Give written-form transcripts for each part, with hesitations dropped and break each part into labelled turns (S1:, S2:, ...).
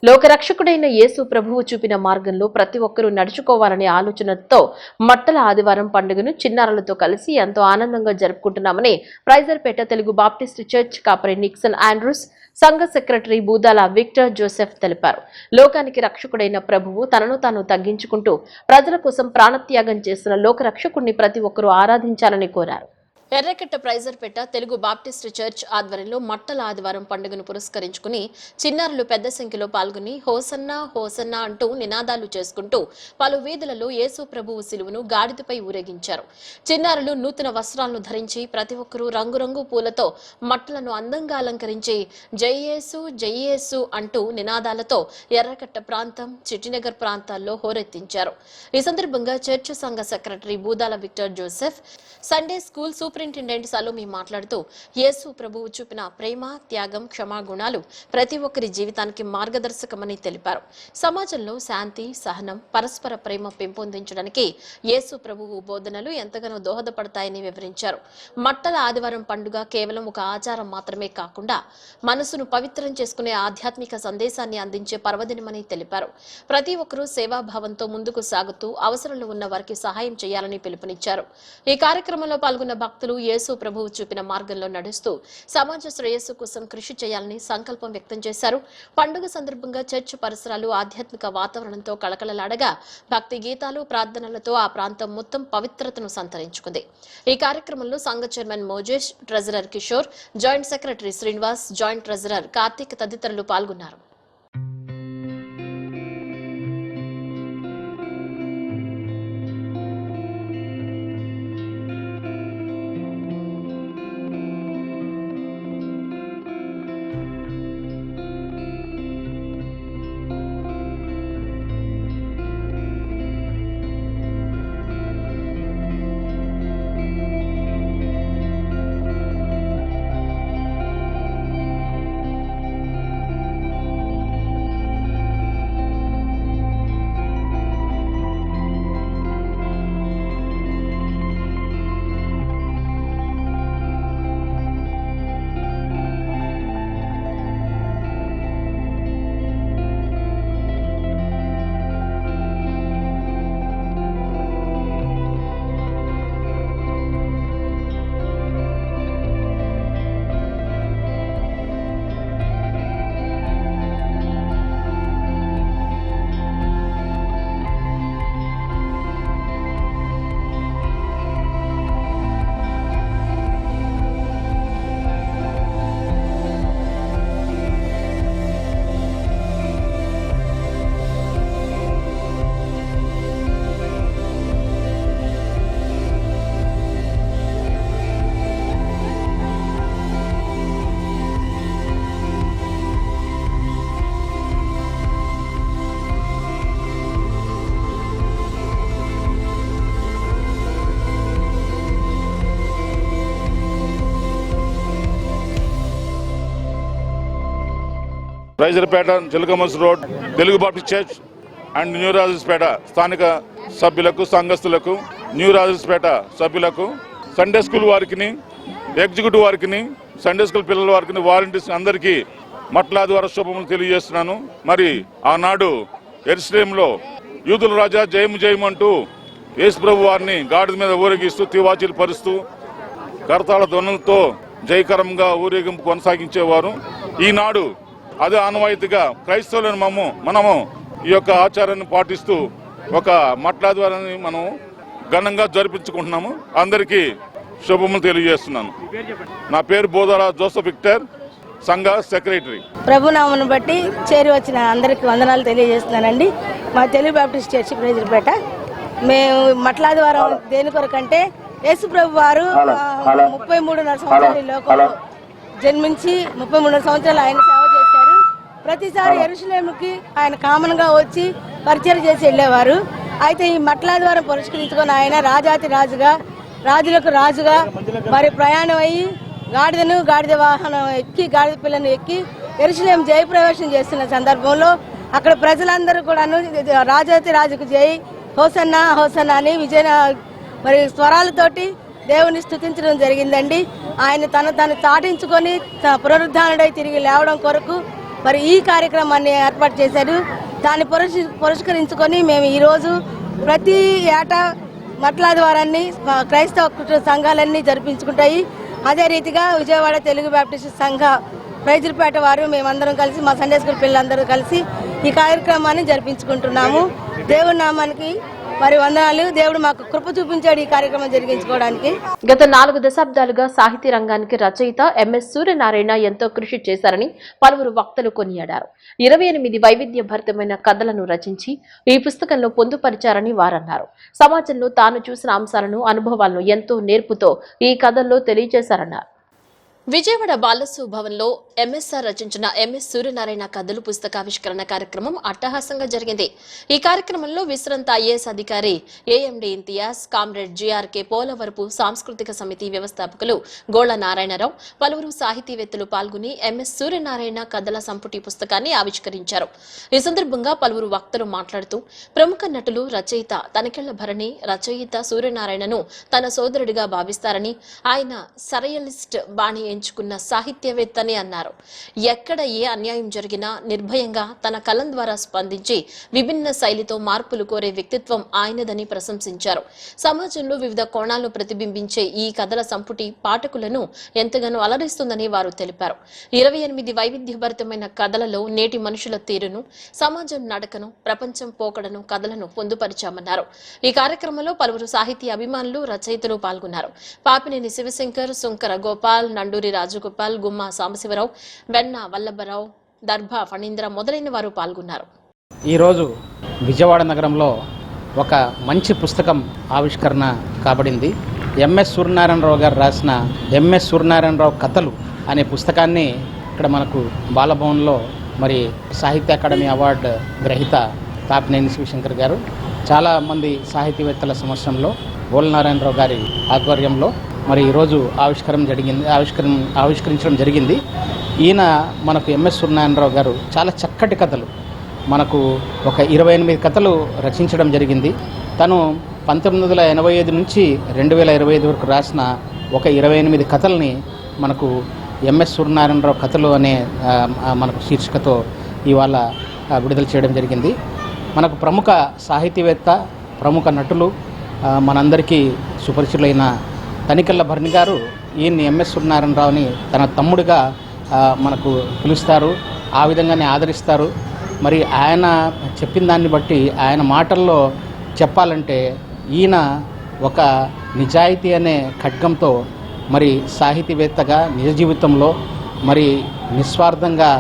S1: లోకరక్షకుడైన యేసు ప్రభువు చూపిన మార్గంలో ప్రతి ఒక్కరూ నడుచుకోవాలనే ఆలోచనతో మట్టల ఆదివారం పండుగను చిన్నారులతో కలిసి ఎంతో ఆనందంగా జరుపుకుంటున్నామని ప్రైజర్పేట తెలుగు బాప్టిస్ట్ చర్చ్ కాపరి నిక్సన్ ఆండ్రూస్ సంఘ సెక్రటరీ బూదాల విక్టర్ జోసెఫ్ తెలిపారు. లోకానికి రక్షకుడైన ప్రభువు తనను తాను తగ్గించుకుంటూ ప్రజల కోసం ప్రాణత్యాగం చేస్తున్న లోకరక్షకుడిని ప్రతి ఒక్కరూ ఆరాధించాలని కోరారు. ఎర్రకెట్ట ప్రైజర్పేట తెలుగు బాప్టిస్ట్ చర్చ్ ఆధ్వర్యంలో మట్టల ఆదివారం పండుగను పురస్కరించుకుని చిన్నారులు పెద్ద సంఖ్యలో పాల్గొని హోసన్నా హోసన్నా అంటూ నినాదాలు చేసుకుంటూ పలు వీధులలో యేసు ప్రభువు శిలువను గాడిదపై ఊరేగించారు. చిన్నారులు నూతన వస్త్రాలను ధరించి ప్రతి ఒక్కరూ రంగురంగు పూలతో మట్టలను అందంగా అలంకరించి జై యేసు జై యేసు అంటూ నినాదాలతో ఎర్రకట్ట ప్రాంతం, చిట్టినగర్ ప్రాంతాల్లో హోరెత్తించారు. ఈ సందర్భంగా చర్చ్ సంఘ secretary Budala Victor Joseph, Sunday school superintendent Salomi మాట్లాడుతూ యేసు ప్రభువు చూపిన ప్రేమ, త్యాగం, క్షమాగుణాలు ప్రతి ఒక్కరి జీవితానికి మార్గదర్శకమని తెలిపారు. సమాజంలో శాంతి, సహనం, పరస్పర ప్రేమ పెంపొందించడానికి యేసు ప్రభువు బోధనలు ఎంతగానో దోహదపడతాయని వివరించారు. మట్టల ఆదివారం పండుగ కేవలం ఒక ఆచారం మాత్రమే కాకుండా మనసును పవిత్రం చేసుకునే ఆధ్యాత్మిక సందేశాన్ని అందించే పర్వదినమని తెలిపారు. ప్రతి ఒక్కరూ సేవాభావంతో ముందుకు సాగుతూ అవసరంలో ఉన్న వారికి సహాయం చేయాలని పిలుపునిచ్చారు. ఈ కార్యక్రమంలో పాల్గొన్న భక్తులు యేసు ప్రభువు చూపిన మార్గంలో నడుస్తూ సమాజ శ్రేయస్సు కోసం కృషి చేయాలని సంకల్పం వ్యక్తం చేశారు. పండుగ సందర్భంగా చర్చ్ పరిసరాలు ఆధ్యాత్మిక వాతావరణంతో కళకళలాడగా భక్తి గీతాలు, ప్రార్థనలతో ఆ ప్రాంతం మొత్తం పవిత్రతను సంతరించుకుంది. ఈ కార్యక్రమంలో సంఘ chairman Mojesh, treasurer Kishore, joint secretary Srinivas, joint treasurer Karthik తదితరులు పాల్గొన్నారు.
S2: ప్రైజర్పేట, చిలకమర్స్ road, Telugu Baptist Church and new రాజర్స్పేట స్థానిక సభ్యులకు, సంఘస్థులకు, న్యూ రాజర్స్పేట సభ్యులకు, సండే స్కూల్ వారికి, ఎగ్జిక్యూటివ్ వారికి, సండే స్కూల్ పిల్లల వారికి, వాలంటీర్స్ అందరికీ మట్లాదివార శుభములు తెలియజేస్తున్నాను. మరి ఆనాడు యెరూషలేములో యూదుల రాజా జయము జయము అంటూ యేసు ప్రభు వారిని గాడిద మీద ఊరేగిస్తూ తివాచీలు పరుస్తూ కరతాళ ధ్వనులతో జయకరంగా ఊరేగింపు కొనసాగించేవారు. ఈనాడు అదే ఆనవాయితీగా క్రైస్తవులను మనము ఈ యొక్క ఆచారాన్ని పాటిస్తూ ఒక మట్లాదివారాన్ని మనం ఘనంగా జరిపించుకుంటున్నాము. అందరికీ శుభములు తెలియజేస్తున్నాను. నా పేరు బూదాల జోసెఫ్ విక్టర్, సంఘ సెక్రటరీ.
S3: ప్రభునామను బట్టి చేరి వచ్చిన అందరికి వందనాలు తెలియజేస్తున్నానండి. మా తెలుగు బాప్టిస్ట్ చర్చ్ ప్రైజర్పేట. మేము మట్లాదివారం దేని కొరకంటే యేసు ప్రభు వారు 33.5 సంవత్సరాల లోకంలో జన్మించి 33 సంవత్సరాలు ఆయన సేవ చేశారు. ప్రతిసారి యెరూషలేముకి ఆయన కామన్ గా వచ్చి పరిచయం చేసి వెళ్ళేవారు. అయితే ఈ మట్లాదివారం పురస్కరించుకొని ఆయన రాజాతి రాజుగా, రాజులకు రాజుగా మరి ప్రయాణం అయ్యి గాడిద వాహనం ఎక్కి, గాడిద పిల్లను ఎక్కి యెరూషలేము జయప్రవేశం చేస్తున్న సందర్భంలో అక్కడ ప్రజలందరూ కూడాను రాజాతి రాజుకు జై, హోసన్నా హోసన్నా అని మరి స్వరాలతోటి దేవుని స్తుతించడం జరిగిందండి. ఆయన తను చాటించుకొని పునరుద్ధానుడై తిరిగి లేవడం కొరకు మరి ఈ కార్యక్రమాన్ని ఏర్పాటు చేశారు. దాన్ని పురస్కరించుకొని మేము ఈరోజు ప్రతి ఏటా మట్లాదివారాన్ని క్రైస్తవ సంఘాలన్నీ జరిపించుకుంటాయి. అదే రీతిగా విజయవాడ తెలుగు బాప్టిస్ట్ సంఘ ప్రైజులపేట వారు మేమందరం కలిసి మా సండే స్కూల్ పిల్లలందరూ కలిసి ఈ కార్యక్రమాన్ని జరిపించుకుంటున్నాము. దేవుడి నామానికి మరి వందనాలు. దేవుడు మాకు కృప చూపించాడు ఈ కార్యక్రమం జరిగించుకోవడానికి.
S1: గత 4 దశాబ్దాలుగా సాహితీ రంగానికి రచయిత ఎంఎస్ సూర్యనారాయణ ఎంతో కృషి చేశారని పలువురు వక్తలు కొనియాడారు. 28 వైవిధ్యభరితమైన కథలను రచించి ఈ పుస్తకంలో పొందుపరిచారని వారన్నారు. సమాజంలో తాను చూసిన అంశాలను, అనుభవాలను ఎంతో నేర్పుతో ఈ కథల్లో తెలియజేశారన్నారు. విజయవాడ బాలసు భవన్లో ఎంఎస్ఆర్ రచించిన ఎంఎస్ సూర్యనారాయణ కథలు పుస్తకావిష్కరణ కార్యక్రమం అట్టహాసంగా జరిగింది. ఈ కార్యక్రమంలో విశ్రాంత ఐఏఎస్ అధికారి AMD Imtiaz, comrade GRK Polavarapu సాంస్కృతిక సమితి వ్యవస్థాపకులు గోళ్ల నారాయణరావు, పలువురు సాహితీవేత్తలు పాల్గొని ఎంఎస్ సూర్యనారాయణ కథల సంపుటి పుస్తకాన్ని ఆవిష్కరించారు. ఈ సందర్భంగా పలువురు వక్తలు మాట్లాడుతూ ప్రముఖ నటులు, రచయిత తనికెళ్ల భరణి రచయిత సూర్యనారాయణను తన సోదరుడిగా భావిస్తారని, ఆయన సరయలిస్ట్ బాణి ఎంచుకున్న సాహిత్యవేత్తని అన్నారు. ఎక్కడ ఏ అన్యాయం జరిగినా నిర్భయంగా తన కలం ద్వారా స్పందించి విభిన్న శైలితో మార్పులు కోరే వ్యక్తిత్వం ఆయనదని ప్రశంసించారు. సమాజంలో వివిధ కోణాలను ప్రతిబింబించే ఈ కథల సంపుటి పాఠకులను ఎంతగానో అలరిస్తుందని వారు తెలిపారు. 28 వైవిధ్యభరితమైన కథలలో నేటి మనుషుల తీరును, సమాజం నడకను, ప్రపంచం పోకడను కథలను పొందుపరిచామన్నారు. ఈ కార్యక్రమంలో పలువురు సాహితీ అభిమానులు, రచయితలు పాల్గొన్నారు. పాపినేని శివశంకర్, సుంకర గోపాల్, నండూరి రాజగోపాల్, గుమ్మా సాంబశివరావు, వెన్న వల్లభరావు, దర్భా ఫణీంద్ర మొదలైన వారు పాల్గొన్నారు.
S4: ఈరోజు విజయవాడ నగరంలో ఒక మంచి పుస్తకం ఆవిష్కరణ కాబడింది. ఎంఎస్ సూర్యనారాయణరావు గారు రాసిన ఎంఎస్ సూర్యనారాయణరావు కథలు అనే పుస్తకాన్ని ఇక్కడ మనకు బాలభవన్లో మరి సాహిత్య అకాడమీ అవార్డు గ్రహీత పాపినేని శివశంకర్ గారు, చాలామంది సాహితీవేత్తల సమక్షంలో గోళ్ల నారాయణరావు గారి ఆధ్వర్యంలో మరి ఈరోజు ఆవిష్కరించడం జరిగింది. ఈయన మనకు ఎంఎస్ సూర్యనారాయణరావు గారు చాలా చక్కటి కథలు, మనకు ఒక 28 కథలు రచించడం జరిగింది. తను 1985 నుంచి 2025 వరకు రాసిన ఒక 28 కథల్ని మనకు ఎంఎస్ సూర్యనారాయణరావు కథలు అనే మనకు శీర్షికతో ఇవాళ విడుదల చేయడం జరిగింది. మనకు ప్రముఖ సాహితీవేత్త, ప్రముఖ నటులు, మనందరికీ సుపరిచితులైన తనికెళ్ల భరణి గారు ఈయన్ని ఎంఎస్ సూర్యనారాయణరావుని తన తమ్ముడిగా మనకు పిలుస్తారు, ఆ విధంగానే ఆదరిస్తారు. మరి ఆయన చెప్పిన దాన్ని బట్టి, ఆయన మాటల్లో చెప్పాలంటే ఈయన ఒక నిజాయితీ అనే ఖడ్గంతో మరి సాహితీవేత్తగా నిజ జీవితంలో మరి నిస్వార్థంగా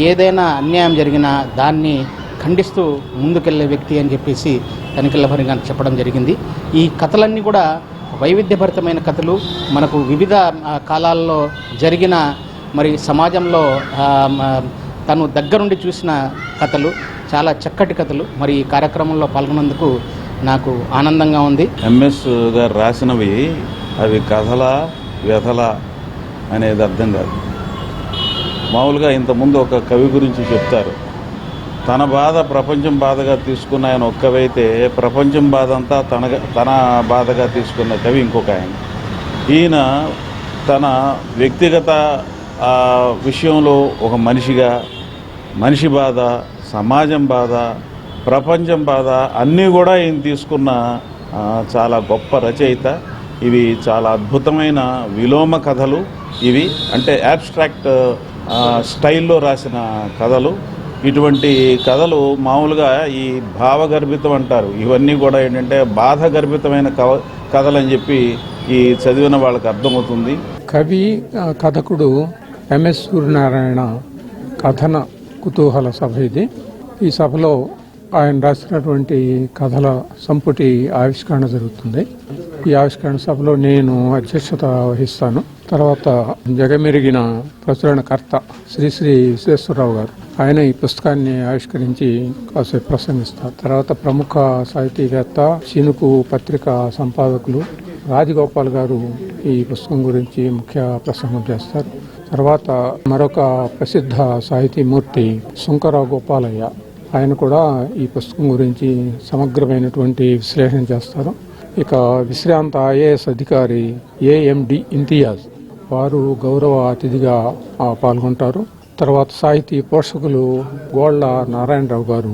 S4: ఏదైనా అన్యాయం జరిగినా దాన్ని ఖండిస్తూ ముందుకెళ్లే వ్యక్తి అని చెప్పేసి తనికెళ్ల భరణి గారు చెప్పడం జరిగింది. ఈ కథలన్నీ కూడా వైవిధ్యభరితమైన కథలు, మనకు వివిధ కాలాల్లో జరిగిన మరి సమాజంలో తను దగ్గరుండి చూసిన కథలు, చాలా చక్కటి కథలు. మరి ఈ కార్యక్రమంలో పాల్గొన్నందుకు నాకు ఆనందంగా ఉంది.
S5: ఎంఎస్ గారు రాసినవి అవి కథల వ్యథల అనేది అర్థం కాదు. మామూలుగా ఇంతకుముందు ఒక కవి గురించి చెప్తారు, తన బాధ ప్రపంచం బాధగా తీసుకున్న ఆయన ఒక్కవైతే ప్రపంచం బాధ అంతా తన బాధగా తీసుకున్న కవి ఇంకొక ఆయన. ఈయన తన వ్యక్తిగత విషయంలో ఒక మనిషిగా, మనిషి బాధ, సమాజం బాధ, ప్రపంచం బాధ అన్నీ కూడా ఈయన తీసుకున్న చాలా గొప్ప రచయిత. ఇవి చాలా అద్భుతమైన విలోమ కథలు. ఇవి అంటే యాబ్స్ట్రాక్ట్ స్టైల్లో రాసిన కథలు. ఇటువంటి కథలు మామూలుగా ఈ భావగర్భితం అంటారు, ఇవన్నీ కూడా ఏంటంటే బాధగర్భితమైన కథలని చెప్పి ఈ చదివిన వాళ్ళకి అర్థమవుతుంది.
S6: కవి కథకుడు ఎంఎస్ సూర్యనారాయణ కథన కుతూహల సభ ఇది. ఈ సభలో ఆయన రాసినటువంటి కథల సంపుటి ఆవిష్కరణ జరుగుతుంది. ఈ ఆవిష్కరణ సభలో నేను అధ్యక్షత వహిస్తాను. తర్వాత జగమెరిగిన ప్రచురణకర్త శ్రీ విశ్వేశ్వరరావు గారు, ఆయన ఈ పుస్తకాన్ని ఆవిష్కరించి కాసేపు ప్రసంగిస్తారు. తర్వాత ప్రముఖ సాహితీవేత్త, చినుకు పత్రికా సంపాదకులు రాజగోపాల్ గారు ఈ పుస్తకం గురించి ముఖ్య ప్రసంగం చేస్తారు. తర్వాత మరొక ప్రసిద్ధ సాహితీమూర్తి సుంకర గోపాలయ్య, ఆయన కూడా ఈ పుస్తకం గురించి సమగ్రమైనటువంటి విశ్లేషణ చేస్తారు. ఇక విశ్రాంత ఐఏఎస్ అధికారి ఏఎండి ఇంతియాజ్, వారు గౌరవ అతిథిగా పాల్గొంటారు. తర్వాత సాహితీ పోషకులు గోళ్ళ నారాయణరావు గారు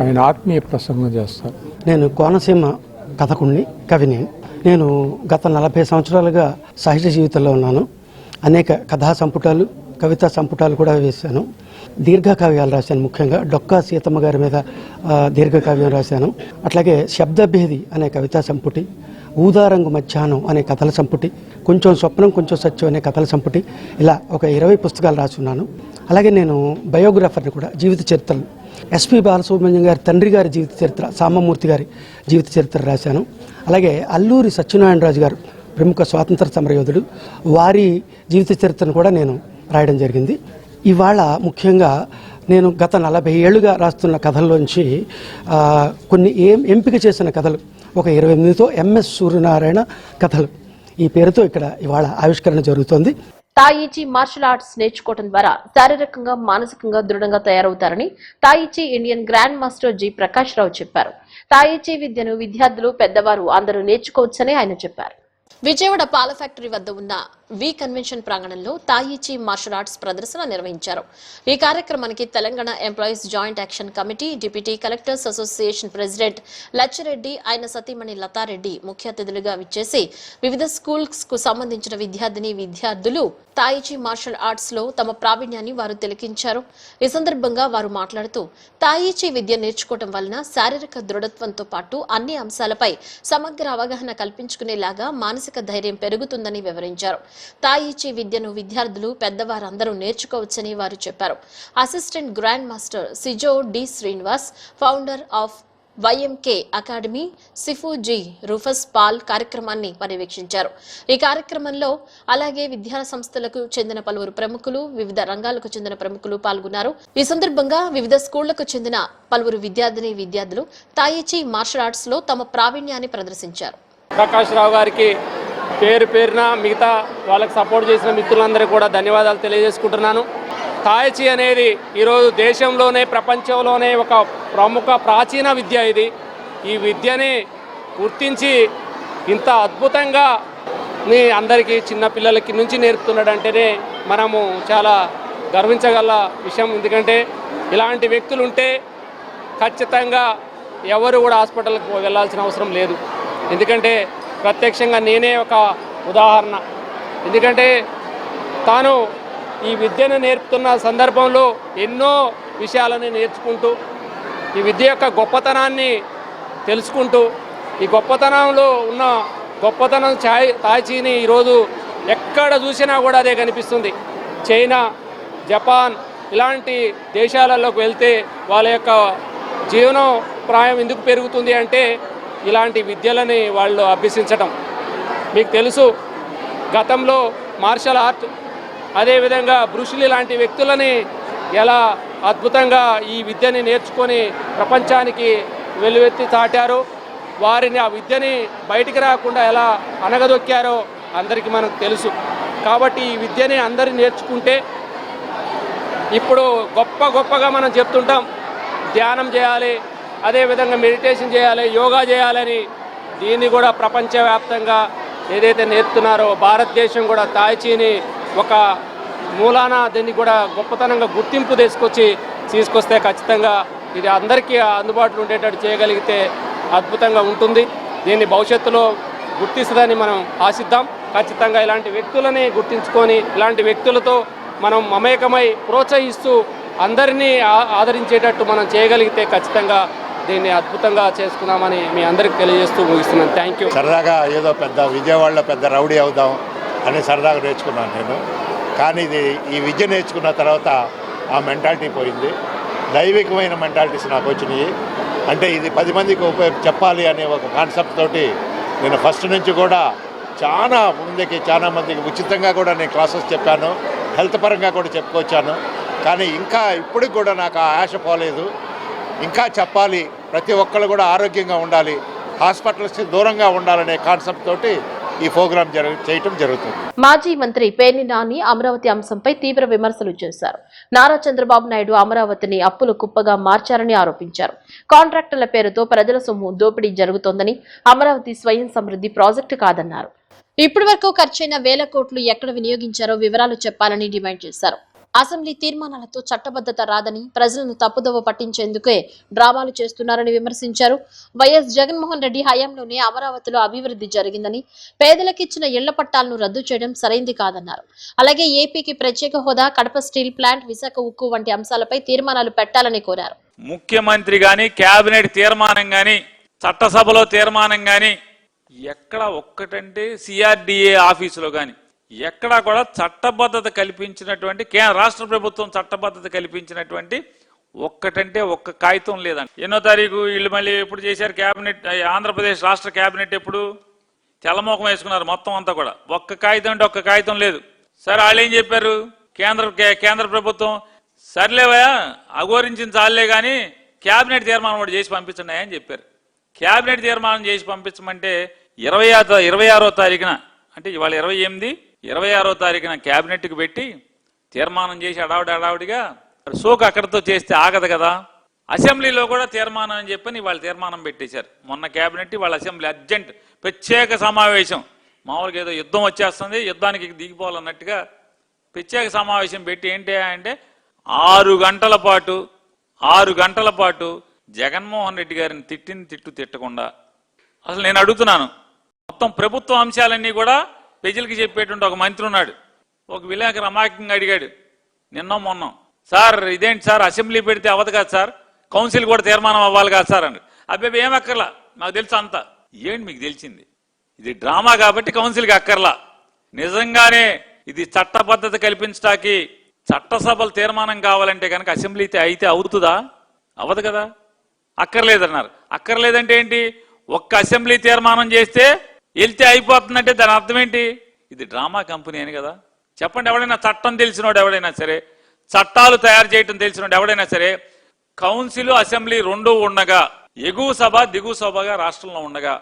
S6: ఆయన ఆత్మీయ ప్రసంగం చేస్తారు.
S7: నేను కోనసీమ కథకుణ్ణి, కవిని. నేను గత 40 సంవత్సరాలుగా సాహిత్య జీవితంలో ఉన్నాను. అనేక కథా సంపుటాలు, కవితా సంపుటాలు కూడా వేశాను. దీర్ఘకావ్యాలు రాశాను. ముఖ్యంగా డొక్కా సీతమ్మ గారి మీద దీర్ఘకావ్యం రాశాను. అట్లాగే శబ్దభేది అనే కవితా సంపుటి, ఊదారంగు మధ్యాహ్నం అనే కథల సంపుటి, కొంచెం స్వప్నం కొంచెం సత్యం అనే కథల సంపుటి, ఇలా ఒక 20 పుస్తకాలు రాసున్నాను. అలాగే నేను బయోగ్రాఫర్ని కూడా, జీవిత చరిత్రలు. ఎస్పి బాలసుబ్రహ్మణ్యం గారి తండ్రి గారి జీవిత చరిత్ర, సామమూర్తి గారి జీవిత చరిత్ర రాశాను. అలాగే అల్లూరి సత్యనారాయణరాజు గారు ప్రముఖ స్వాతంత్ర సమరయోధుడు, వారి జీవిత చరిత్రను కూడా నేను రాయడం జరిగింది. ఇవాళ ముఖ్యంగా నేను గత 40 ఏళ్లుగా రాస్తున్న కథల్లోంచి కొన్ని ఎంపిక చేసిన కథలు, ఒక 28తో MS సూర్యనారాయణ కథలు, ఈ పేరుతో ఇక్కడ ఇవాళ ఆవిష్కరణ జరుగుతోంది.
S1: తాయిచి మార్షల్ ఆర్ట్స్ నేర్చుకోవడం ద్వారా శారీరకంగా, మానసికంగా దృఢంగా తయారవుతారని tai chi Indian grand master G Prakash Rao చెప్పారు. తాయిచి విద్యను విద్యార్థులు, పెద్దవారు అందరూ నేర్చుకోవచ్చని ఆయన చెప్పారు. విజయవాడ పాల ఫ్యాక్టరీ వద్ద ఉన్న వి కన్వెన్షన్ ప్రాంగణంలో తాయిచి మార్షల్ ఆర్ట్స్ ప్రదర్శన నిర్వహించారు. ఈ కార్యక్రమానికి Telangana employees joint action committee, deputy collectors association president Lachireddy, ఆయన సతీమణి లతారెడ్డి ముఖ్య అతిథులుగా విచ్చేసి వివిధ స్కూల్స్ కు సంబంధించిన విద్యార్థులు తాయిచి మార్షల్ ఆర్ట్స్ లో తమ ప్రావీణ్యాన్ని వారు తిలకించారు. ఈ సందర్భంగా వారు మాట్లాడుతూ తాయిచి విద్య నేర్చుకోవడం వలన శారీరక దృఢత్వంతో పాటు అన్ని అంశాలపై సమగ్ర అవగాహన కల్పించుకునేలాగా మానసిక ధైర్యం పెరుగుతుందని వివరించారు. తాయిచి విద్యను విద్యార్థులు, పెద్దవారందరూ నేర్చుకోవచ్చని వారు చెప్పారు. Assistant grand master Sijo D Srinivas, founder of YMK academy సిఫుజీ రూఫస్ పాల్ కార్యక్రమాన్ని పర్యవేక్షించారు. ఈ కార్యక్రమంలో అలాగే విద్యా సంస్థలకు చెందిన పలువురు ప్రముఖులు, వివిధ రంగాలకు చెందిన ప్రముఖులు పాల్గొన్నారు. ఈ సందర్భంగా వివిధ స్కూళ్లకు చెందిన పలువురు విద్యార్థులు తాయిచి మార్షల్ ఆర్ట్స్ లో తమ ప్రావీణ్యాన్ని ప్రదర్శించారు.
S8: ప్రకాష్ రావు గారికి పేరున మిగతా వాళ్ళకి సపోర్ట్ చేసిన మిత్రులందరికీ కూడా ధన్యవాదాలు తెలియజేసుకుంటున్నాను. తాయిచి అనేది ఈరోజు దేశంలోనే, ప్రపంచంలోనే ఒక ప్రముఖ ప్రాచీన విద్య. ఈ విద్యని గుర్తించి ఇంత అద్భుతంగా అందరికీ, చిన్నపిల్లలకి నుంచి నేర్పుతున్నాడంటేనే మనము చాలా గర్వించగల విషయం. ఎందుకంటే ఇలాంటి వ్యక్తులు ఉంటే ఖచ్చితంగా ఎవరు కూడా హాస్పిటల్కి వెళ్ళాల్సిన అవసరం లేదు. ఎందుకంటే ప్రత్యక్షంగా నేనే ఒక ఉదాహరణ. ఎందుకంటే తాను ఈ విద్యను నేర్పుతున్న సందర్భంలో ఎన్నో విషయాలను నేర్చుకుంటూ, ఈ విద్య యొక్క గొప్పతనాన్ని తెలుసుకుంటూ, ఈ గొప్పతనంలో ఉన్న గొప్పతనం తాయిచీని ఈరోజు ఎక్కడ చూసినా కూడా అదే కనిపిస్తుంది. చైనా, జపాన్ ఇలాంటి దేశాలలోకి వెళ్తే వాళ్ళ యొక్క జీవనోపాయం ఎందుకు పెరుగుతుంది అంటే ఇలాంటి విద్యలని వాళ్ళు అభ్యసించటం. మీకు తెలుసు, గతంలో మార్షల్ ఆర్ట్, అదేవిధంగా బ్రూస్లీ లాంటి వ్యక్తులని ఎలా అద్భుతంగా ఈ విద్యని నేర్చుకొని ప్రపంచానికి వెలువెత్తి చాటారో, వారిని ఆ విద్యని బయటికి రాకుండా ఎలా అనగదొక్కారో అందరికీ మనకు తెలుసు. కాబట్టి ఈ విద్యని అందరూ నేర్చుకుంటే, ఇప్పుడు గొప్పగా మనం చెప్తుంటాం ధ్యానం చేయాలి, అదేవిధంగా మెడిటేషన్ చేయాలి, యోగా చేయాలని. దీన్ని కూడా ప్రపంచవ్యాప్తంగా ఏదైతే నేర్పుతున్నారో భారతదేశం కూడా తాయిచీని ఒక మూలాన దీన్ని కూడా గొప్పతనంగా గుర్తింపు తీసుకొస్తే ఖచ్చితంగా ఇది అందరికీ అందుబాటులో ఉండేటట్టు చేయగలిగితే అద్భుతంగా ఉంటుంది. దీన్ని భవిష్యత్తులో గుర్తిస్తుందని మనం ఆశిద్దాం. ఖచ్చితంగా ఇలాంటి వ్యక్తులని గుర్తించుకొని ఇలాంటి వ్యక్తులతో మనం మమేకమై ప్రోత్సహిస్తూ అందరినీ ఆదరించేటట్టు మనం చేయగలిగితే ఖచ్చితంగా దీన్ని అద్భుతంగా చేసుకున్నామని మీ అందరికి తెలియజేస్తూ ముగిస్తున్నాను. Thank you.
S9: సరదాగా ఏదో పెద్ద విజయవాడలో పెద్ద రౌడీ అవుదాం అని సరదాగా నేర్చుకున్నాను నేను. కానీ ఈ విద్య నేర్చుకున్న తర్వాత ఆ మెంటాలిటీ పోయింది. దైవికమైన మెంటాలిటీస్ నాకు వచ్చినాయి. అంటే ఇది 10 మందికి చెప్పాలి అనే ఒక కాన్సెప్ట్ తోటి నేను ఫస్ట్ నుంచి కూడా చాలా మందికి ఉచితంగా కూడా నేను క్లాసెస్ చెప్పాను. హెల్త్ పరంగా కూడా చెప్పుకొచ్చాను. కానీ ఇంకా ఇప్పటికి కూడా నాకు ఆ ఆశ పోలేదు. ఇంకా చెప్పాలి, ప్రతి ఒక్కళ్ళు కూడా ఆరోగ్యంగా ఉండాలి, హాస్పిటల్స్కి దూరంగా ఉండాలనే కాన్సెప్ట్ తోటి ఈ ప్రోగ్రాం చేయటం జరుగుతుంది.
S1: మాజీ మంత్రి పేర్ని నాని అమరావతి అంశంపై తీవ్ర విమర్శలు చేశారు. నారా చంద్రబాబు నాయుడు అమరావతిని అప్పుల కుప్పగా మార్చారని ఆరోపించారు. కాంట్రాక్టుల పేరుతో ప్రజల సొమ్ము దోపిడీ జరుగుతోందని, అమరావతి స్వయం సమృద్ధి ప్రాజెక్టు కాదన్నారు. ఇప్పటి వరకు ఖర్చైన వేల కోట్లు ఎక్కడ వినియోగించారో వివరాలు చెప్పాలని డిమాండ్ చేశారు. అసెంబ్లీ తీర్మానాలతో చట్టబద్ధత రాదని ప్రజలను తప్పుదోవ పట్టించేందుకే డ్రామాలు చేస్తున్నారని విమర్శించారు. వైఎస్ జగన్మోహన్ రెడ్డి హయాంలోనే అమరావతిలో అభివృద్ధి జరిగిందని, పేదలకిచ్చిన ఇళ్ల పట్టాలను రద్దు చేయడం సరైంది కాదన్నారు. అలాగే ఏపీకి ప్రత్యేక హోదా, కడప స్టీల్ ప్లాంట్, విశాఖ ఉక్కు వంటి అంశాలపై తీర్మానాలు పెట్టాలని కోరారు.
S10: ముఖ్యమంత్రి గాని, కేబినెట్ తీర్మానం గాని, చట్టసభలో తీర్మానం గాని ఎక్కడ ఒక్కటంటే సిఆర్డిఏ ఆఫీసులో గాని ఎక్కడా కూడా చట్టబద్ధత కల్పించినటువంటి రాష్ట్ర ప్రభుత్వం చట్టబద్ధత కల్పించినటువంటి ఒక్కటంటే ఒక్క కాగితం లేదండి. ఎన్నో తారీఖు వీళ్ళు మళ్ళీ ఎప్పుడు చేశారు కేబినెట్, ఆంధ్రప్రదేశ్ రాష్ట్ర కేబినెట్ ఎప్పుడు తెల్లమోకం వేసుకున్నారు మొత్తం అంతా కూడా. ఒక్క కాగితం అంటే ఒక్క కాగితం లేదు. సరే వాళ్ళు ఏం చెప్పారు, కేంద్ర ప్రభుత్వం సర్లేవయా అఘోరించిన చాలే కానీ కేబినెట్ తీర్మానం కూడా చేసి పంపించండి అని చెప్పారు. కేబినెట్ తీర్మానం చేసి పంపించమంటే 26వ తారీఖున, అంటే ఇవాళ 28, 26వ తారీఖున కేబినెట్కి పెట్టి తీర్మానం చేసి అడావుడిగా సోకు అక్కడితో చేస్తే ఆగదు కదా. అసెంబ్లీలో కూడా తీర్మానం అని చెప్పని వాళ్ళు తీర్మానం పెట్టేశారు. మొన్న కేబినెట్ వాళ్ళ అసెంబ్లీ అర్జెంట్ ప్రత్యేక సమావేశం, మామూలుగా ఏదో యుద్ధం వచ్చేస్తుంది యుద్ధానికి దిగిపోవాలన్నట్టుగా ప్రత్యేక సమావేశం పెట్టి ఏంటి అంటే 6 గంటల పాటు జగన్మోహన్ రెడ్డి గారిని తిట్టకుండా అసలు నేను అడుగుతున్నాను, మొత్తం ప్రభుత్వ అంశాలన్నీ కూడా ప్రజలకి చెప్పేటువంటి ఒక మంత్రి ఉన్నాడు. ఒక విలేకరు అమాయకంగా అడిగాడు నిన్న మొన్న, సార్ ఇదేంటి సార్ అసెంబ్లీ పెడితే అవ్వదు కాదు సార్, కౌన్సిల్ కూడా తీర్మానం అవ్వాలి కాదు సార్ అన్నాడు. అబ్బాయి ఏం అక్కర్లా, నాకు తెలుసు అంతా. ఏంటి మీకు తెలిసింది, ఇది డ్రామా కాబట్టి కౌన్సిల్కి అక్కర్లా. నిజంగానే ఇది చట్టబద్ధత కల్పించడానికి చట్టసభలు తీర్మానం కావాలంటే కనుక అసెంబ్లీ అయితే అవుతుందా? అవ్వదు కదా. అక్కర్లేదన్నారు. అక్కర్లేదంటే ఏంటి, ఒక్క అసెంబ్లీ తీర్మానం చేస్తే వెళ్తే అయిపోతుందంటే దాని అర్థం ఏంటి? ఇది డ్రామా కంపెనీ అని కదా. చెప్పండి, ఎవడైనా చట్టం తెలిసినోడు ఎవడైనా సరే, చట్టాలు తయారు చేయటం తెలిసినోడు ఎవడైనా సరే, కౌన్సిల్ అసెంబ్లీ రెండూ ఉండగా, ఎగువ సభ దిగువ సభగా రాష్ట్రంలో ఉండగా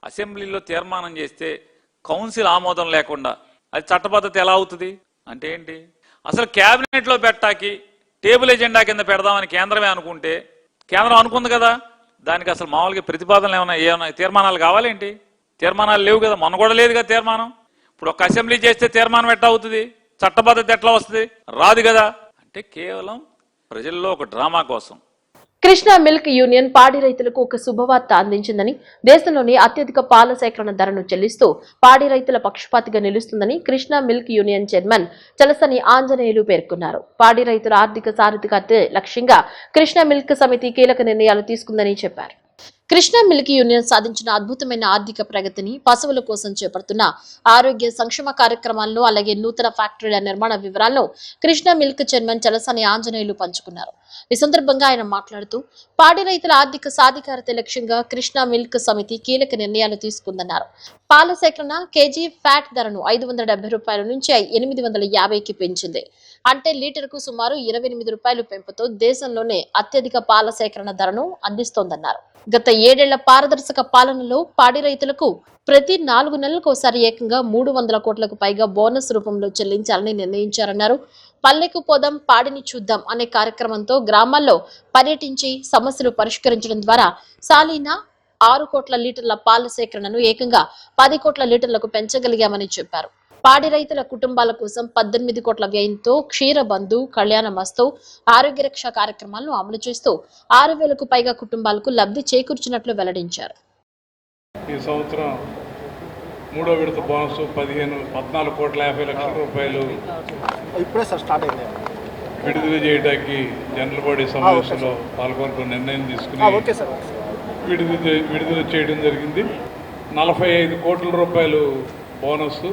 S10: అసెంబ్లీలో తీర్మానం చేస్తే కౌన్సిల్ ఆమోదం లేకుండా అది చట్టబద్ధత ఎలా అవుతుంది అంటే ఏంటి? అసలు కేబినెట్లో పెట్టాకి టేబుల్ ఎజెండా కింద పెడదామని కేంద్రమే అనుకుంటే, కేంద్రం అనుకుంది కదా, దానికి అసలు మామూలుగా ప్రతిపాదనలు ఏమైనా తీర్మానాలు కావాలేంటి? తీర్మానాలు లేవు కదా, మొన్న కూడా లేదు కదా తీర్మానం. ఇప్పుడు ఒక అసెంబ్లీ చేస్తే తీర్మానం ఎట్లా అవుతుంది, చట్టబద్ధత ఎట్లా వస్తుంది? రాదు కదా. అంటే కేవలం ప్రజల్లో ఒక డ్రామా కోసం.
S1: కృష్ణా మిల్క్ యూనియన్ పాడి రైతులకు ఒక శుభవార్త అందించిందని, దేశంలోని అత్యధిక పాల సేకరణ ధరను చెల్లిస్తూ పాడి రైతుల పక్షపాతిగా నిలుస్తుందని Krishna milk union chairman Chalasani Anjaneyulu పేర్కొన్నారు. పాడి రైతుల ఆర్థిక సారథిగా లక్ష్యంగా కృష్ణా మిల్క్ సమితి కీలక నిర్ణయాలు తీసుకుందని చెప్పారు. కృష్ణా మిల్క్ యూనియన్ సాధించిన అద్భుతమైన ఆర్థిక ప్రగతిని, పశువుల కోసం చేపడుతున్న ఆరోగ్య సంక్షేమ కార్యక్రమాలను, అలాగే నూతన ఫ్యాక్టరీల నిర్మాణ వివరాలను కృష్ణా మిల్క్ చైర్మన్ చలసాని ఆంజనేయులు పంచుకున్నారు. ఈ సందర్భంగా ఆయన మాట్లాడుతూ, పాడి రైతుల ఆర్థిక సాధికారత లక్ష్యంగా కృష్ణా మిల్క్ సమితి కీలక నిర్ణయాలు తీసుకుందన్నారు. పాల సేకరణ కేజీ ఫ్యాట్ ధరను 570 రూపాయల నుంచి 850కి పెంచింది. అంటే లీటర్కు సుమారు 28 రూపాయలు పెంపుతో దేశంలోనే అత్యధిక పాల సేకరణ ధరను అందిస్తోందన్నారు. గత 7 ఏళ్ల పారదర్శక పాలనలో పాడి రైతులకు ప్రతి 4 నెలలకోసారి ఏకంగా 300 కోట్లకు పైగా బోనస్ రూపంలో చెల్లించాలని నిర్ణయించారన్నారు. పల్లెకు పోదాం పాడిని చూద్దాం అనే కార్యక్రమంతో గ్రామాల్లో పర్యటించి సమస్యలు పరిష్కరించడం ద్వారా సాలీనా 6 కోట్ల లీటర్ల పాల సేకరణను ఏకంగా 10 కోట్ల లీటర్లకు పెంచగలిగామని చెప్పారు. పాడి రైతుల కుటుంబాల కోసం 18 కోట్ల వ్యయంతో క్షీరబంధు, కళ్యాణ మస్తు, ఆరోగ్య రక్ష కార్యక్రమాలను అమలు చేస్తూ 6,000కు పైగా కుటుంబాలకు లబ్ధి చేకూర్చినట్లు వెల్లడించారు.
S11: ఈ సంవత్సరం 3వ విడత బోనస్ 14 కోట్ల 50 లక్షల రూపాయలు విడుదల చేయడానికి జనరల్ బాడీ సమావేశంలో పాల్గొనడం నిర్ణయం తీసుకుని విడుదల చేయడం జరిగింది. 45 కోట్ల రూపాయలు బోనస్,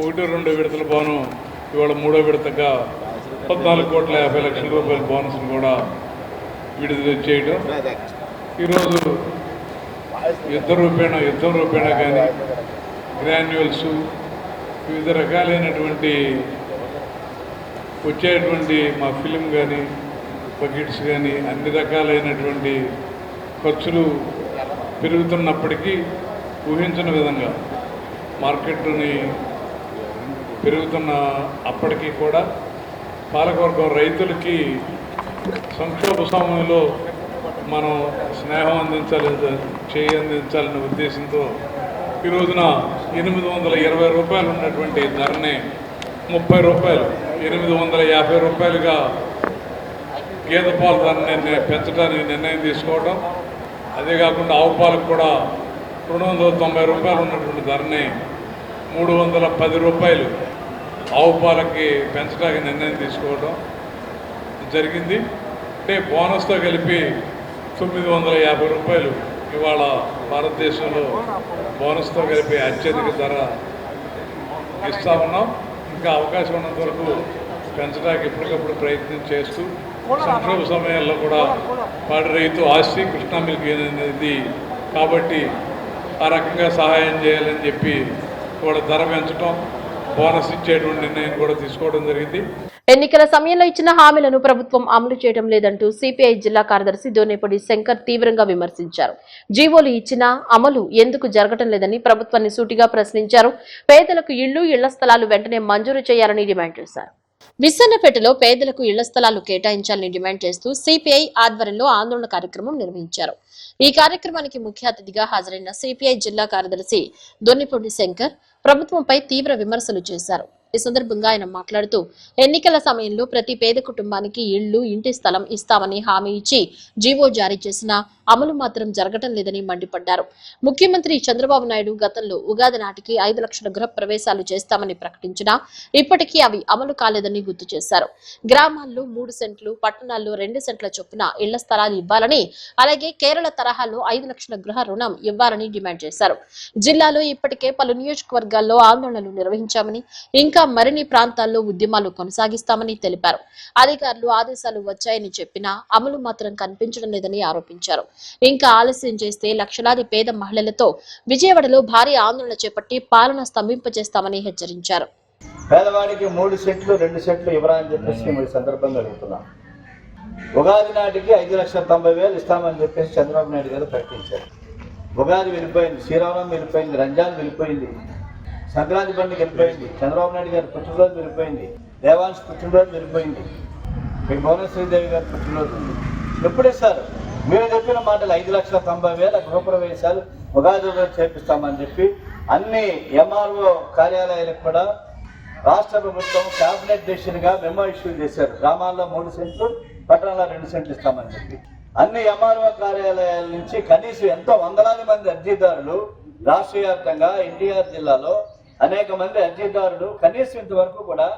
S11: 1-2 విడతల బోను ఇవాళ 3వ విడతగా 14 కోట్ల 50 లక్షల రూపాయల బోనస్ను కూడా విడుదల చేయడం. ఈరోజు యుద్ధం రూపేణా కానీ గ్రాన్యువల్స్, వివిధ రకాలైనటువంటి వచ్చేటువంటి మా ఫిలిం కానీ బకెట్స్ కానీ అన్ని రకాలైనటువంటి ఖర్చులు పెరుగుతున్నప్పటికీ ఊహించిన విధంగా మార్కెట్ని పెరుగుతున్న అప్పటికీ కూడా పాలకవర్గం రైతులకి సంక్షోభ సమయంలో మనం స్నేహం అందించాలనే ఉద్దేశంతో ఈ రోజున 820 రూపాయలు ఉన్నటువంటి ధరని 30 రూపాయలు 850 రూపాయలుగా గేదె పాలు ధరని పెంచడానికి నిర్ణయం తీసుకోవడం, అదే కాకుండా ఆవు పాలకు కూడా 290 రూపాయలు ఉన్నటువంటి ధరని 310 రూపాయలు ఆవు పాలకి పెంచడానికి నిర్ణయం తీసుకోవడం జరిగింది. అంటే బోనస్తో కలిపి 950 రూపాయలు ఇవాళ భారతదేశంలో బోనస్తో కలిపి అత్యధిక ధర ఇస్తా ఉన్నాం. ఇంకా అవకాశం ఉన్నంత వరకు పెంచడానికి ఎప్పటికప్పుడు ప్రయత్నం చేస్తూ సంక్షోభ సమయాల్లో కూడా పాడి రైతు ఆస్తి కృష్ణా మిల్క్ అనేది కాబట్టి ఆ రకంగా సహాయం చేయాలని చెప్పి కూడా ధర పెంచడం, బోనస్ ఇచ్చేటువంటి నిర్ణయం కూడా తీసుకోవడం జరిగింది.
S1: ఎన్నికల సమయంలో ఇచ్చిన హామీలను ప్రభుత్వం అమలు చేయడం లేదంటూ సిపిఐ జిల్లా కార్యదర్శి దోనేపూడి శంకర్ తీవ్రంగా విమర్శించారు. జీవోలు ఇచ్చినా అమలు ఎందుకు జరగటం లేదని ప్రభుత్వాన్ని సూటిగా ప్రశ్నించారు. పేదలకు ఇళ్ల స్థలాలు వెంటనే మంజూరు చేయాలని డిమాండ్ చేశారు. విసన్నపేటలో పేదలకు ఇళ్ల స్థలాలు కేటాయించాలని డిమాండ్ చేస్తూ సిపిఐ ఆధ్వర్యంలో ఆందోళన కార్యక్రమం నిర్వహించారు. ఈ కార్యక్రమానికి ముఖ్య అతిథిగా హాజరైన సిపిఐ జిల్లా కార్యదర్శి దొన్నిపొడి శంకర్ ప్రభుత్వంపై తీవ్ర విమర్శలు చేశారు. ఈ సందర్భంగా ఆయన మాట్లాడుతూ ఎన్నికల సమయంలో ప్రతి పేద కుటుంబానికి ఇంటి స్థలం ఇస్తామని హామీ ఇచ్చి జీవో జారీ చేసినా అమలు మాత్రం జరగటం లేదని మండిపడ్డారు. ముఖ్యమంత్రి చంద్రబాబు నాయుడు గతంలో ఉగాది నాటికి 5 లక్షల గృహ ప్రవేశాలు చేస్తామని ప్రకటించినా ఇప్పటికీ అవి అమలు కాలేదని గుర్తు చేశారు. గ్రామాల్లో 3 సెంట్లు, పట్టణాల్లో 2 సెంట్ల చొప్పున ఇళ్ల స్థలాలు ఇవ్వాలని, అలాగే కేరళ తరహాలో 5 లక్షల గృహ రుణం ఇవ్వాలని డిమాండ్ చేశారు. జిల్లాలో ఇప్పటికే పలు నియోజకవర్గాల్లో ఆందోళనలు నిర్వహించామని, ఇంకా మరిన్ని ప్రాంతాల్లో ఉద్యమాలు కొనసాగిస్తామని తెలిపారు. అధికారులు ఆదేశాలు వచ్చాయని చెప్పినా అమలు మాత్రం కనిపించడం లేదని ఆరోపించారు. ఇంకా ఆలస్యం చేస్తే లక్షలాది పేద మహిళలతో విజయవాడలో భారీ ఆందోళన చేపట్టి పాలన స్తంభింపజేస్తామని హెచ్చరించారు.
S12: పేదవాడికి 3 సెంట్లు 2 సెంట్లు ఇవ్వరని చెప్పేసి మేము ఈ సందర్భంగా అడుగుతున్నాం. ఉగాది నాటికి 5,90,000 ఇస్తామని చెప్పేసి చంద్రబాబు నాయుడు గారు ప్రకటించారు. ఉగాది వెళ్ళిపోయింది, శ్రీరామనవమి వెళ్ళిపోయింది, రంజాన్ వెళ్ళిపోయింది, సంక్రాంతి పండుగ వెళ్ళిపోయింది, చంద్రబాబు నాయుడు గారి పుట్టినరోజు వెళ్ళిపోయింది, దేవాంశ్ పుట్టినరోజు వెళ్ళిపోయింది, మీ భువనేశ్వరీదేవి గారి పుట్టినరోజు ఎప్పుడు ఇస్తారు? మీరు చెప్పిన మాటలు 5,90,000 గృహప్రవేశాలు ఉగాది రోజు చేపిస్తామని చెప్పి అన్ని ఎంఆర్ఓ కార్యాలయాలకు కూడా రాష్ట్ర ప్రభుత్వం క్యాబినెట్ డెసిషన్గా మెమో ఇష్యూ చేశారు. గ్రామాల్లో 3 సెంట్లు, పట్టణాల్లో 2 సెంట్లు ఇస్తామని చెప్పి అన్ని ఎంఆర్ఓ కార్యాలయాల నుంచి కనీసం ఎంతో వందలాది మంది అర్జీదారులు రాష్ట్ర వ్యాప్తంగా ఎన్టీఆర్ జిల్లాలో అనేక మంది అర్జీదారులు కనీసం ఇంతవరకు కూడా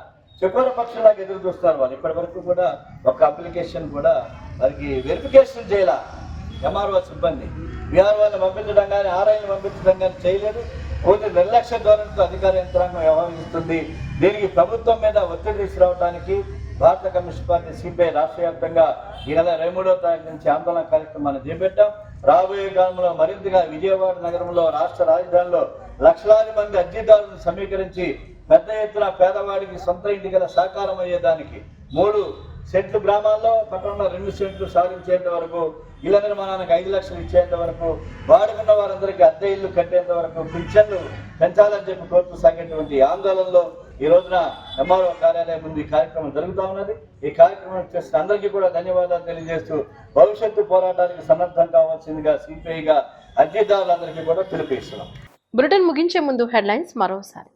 S12: చకోర పక్షులాగా ఎదురు చూస్తారు. వాళ్ళు ఇప్పటి వరకు కూడా ఒక అప్లికేషన్ కూడా వారికి వెరిఫికేషన్ చేయాల ఎంఆర్ఓ సిబ్బంది. బీఆర్ఓని పంపించడం కానీ ఆర్ఐని పంపించడం కానీ చేయలేదు. పూర్తి నిర్లక్ష్య ధోరణితో అధికార యంత్రాంగం వ్యవహరిస్తుంది. దీనికి ప్రభుత్వం మీద ఒత్తిడి తీసుకురావడానికి భారత కమ్యూనిస్ట్ పార్టీ సిపిఐ రాష్ట్ర వ్యాప్తంగా ఈ నెల 23వ తారీఖు నుంచి ఆందోళన కార్యక్రమాన్ని చేపట్టాం. రాబోయే కాలంలో మరింతగా విజయవాడ నగరంలో రాష్ట్ర రాజధానిలో లక్షలాది మంది అర్జీదారులను సమీకరించి పెద్ద ఎత్తున పేదవాడికి సొంత ఇంటి గల సాకారం అయ్యేదానికి 3 సెంట్లు గ్రామాల్లో, పట్టణంలో 2 సెంట్లు సాధించేంత వరకు, ఇళ్ల నిర్మాణానికి 5 లక్షలు ఇచ్చేంత వరకు, వాడుకున్న వారందరికీ అద్దె ఇల్లు కట్టేంత వరకు పింఛన్లు పెంచాలని చెప్పి కోరుతూ సాగేటువంటి ఆందోళనలో ఈ రోజున ఎంఆర్ఓ కార్యాలయం ముందు ఈ కార్యక్రమం జరుగుతూ ఉన్నది. ఈ కార్యక్రమం చేసిన అందరికీ కూడా ధన్యవాదాలు తెలియజేస్తూ భవిష్యత్తు పోరాటానికి సన్నద్ధం కావాల్సిందిగా సిపిఐగా అర్జీదారులందరికీ కూడా పిలుపునిస్తున్నాం.
S1: బులెటిన్ ముగించే ముందు హెడ్లైన్స్ మరోసారి.